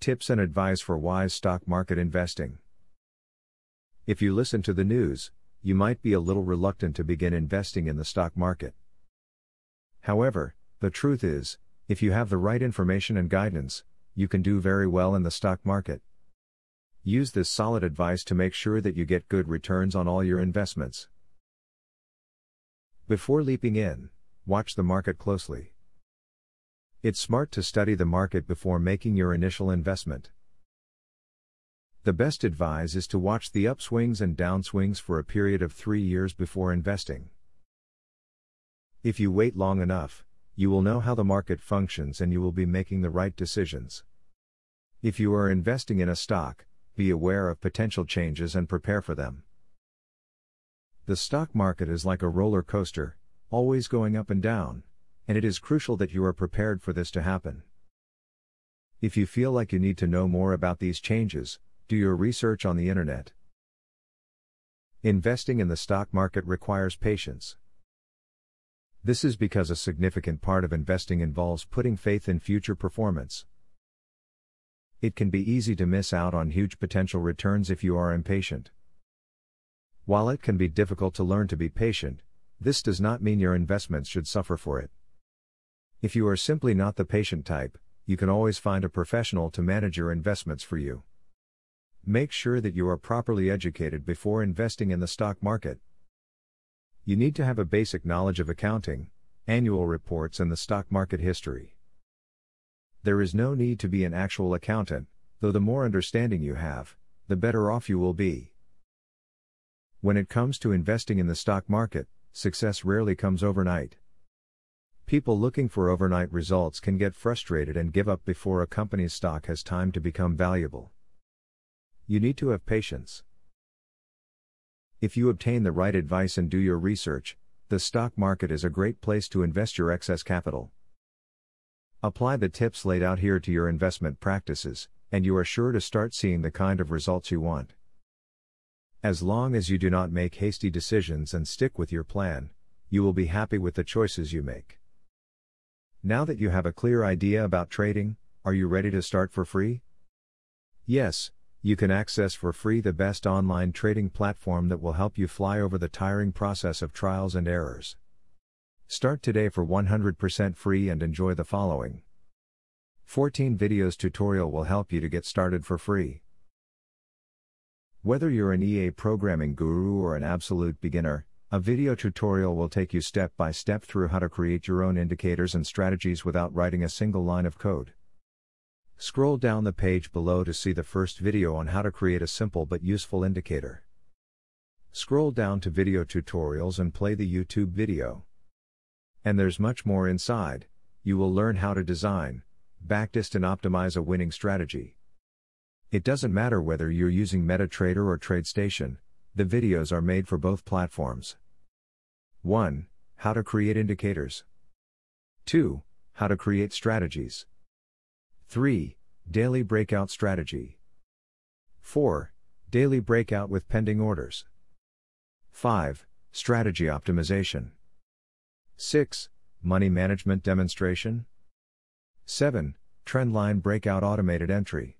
Tips and advice for wise stock market investing. If you listen to the news, you might be a little reluctant to begin investing in the stock market. However, the truth is, if you have the right information and guidance, you can do very well in the stock market. Use this solid advice to make sure that you get good returns on all your investments. Before leaping in, watch the market closely. It's smart to study the market before making your initial investment. The best advice is to watch the upswings and downswings for a period of 3 years before investing. If you wait long enough, you will know how the market functions and you will be making the right decisions. If you are investing in a stock, be aware of potential changes and prepare for them. The stock market is like a roller coaster, always going up and down, and it is crucial that you are prepared for this to happen. If you feel like you need to know more about these changes, do your research on the internet. Investing in the stock market requires patience. This is because a significant part of investing involves putting faith in future performance. It can be easy to miss out on huge potential returns if you are impatient. While it can be difficult to learn to be patient, this does not mean your investments should suffer for it. If you are simply not the patient type, you can always find a professional to manage your investments for you. Make sure that you are properly educated before investing in the stock market. You need to have a basic knowledge of accounting, annual reports, and the stock market history. There is no need to be an actual accountant, though the more understanding you have, the better off you will be. When it comes to investing in the stock market, success rarely comes overnight. People looking for overnight results can get frustrated and give up before a company's stock has time to become valuable. You need to have patience. If you obtain the right advice and do your research, the stock market is a great place to invest your excess capital. Apply the tips laid out here to your investment practices, and you are sure to start seeing the kind of results you want. As long as you do not make hasty decisions and stick with your plan, you will be happy with the choices you make. Now that you have a clear idea about trading, are you ready to start for free? Yes, you can access for free the best online trading platform that will help you fly over the tiring process of trials and errors. Start today for 100% free and enjoy the following 14 videos tutorial will help you to get started for free. Whether you're an EA programming guru or an absolute beginner, a video tutorial will take you step by step through how to create your own indicators and strategies without writing a single line of code. Scroll down the page below to see the first video on how to create a simple but useful indicator. Scroll down to video tutorials and play the YouTube video. And there's much more inside. You will learn how to design, backtest and optimize a winning strategy. It doesn't matter whether you're using MetaTrader or TradeStation, the videos are made for both platforms. 1. How to create indicators. 2. How to create strategies. 3. Daily breakout strategy. 4. Daily breakout with pending orders. 5. Strategy optimization. 6. Money management demonstration. 7. Trendline breakout automated entry.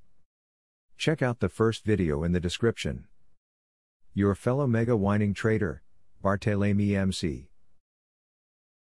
Check out the first video in the description. Your fellow mega winning trader, Barthélemy MC.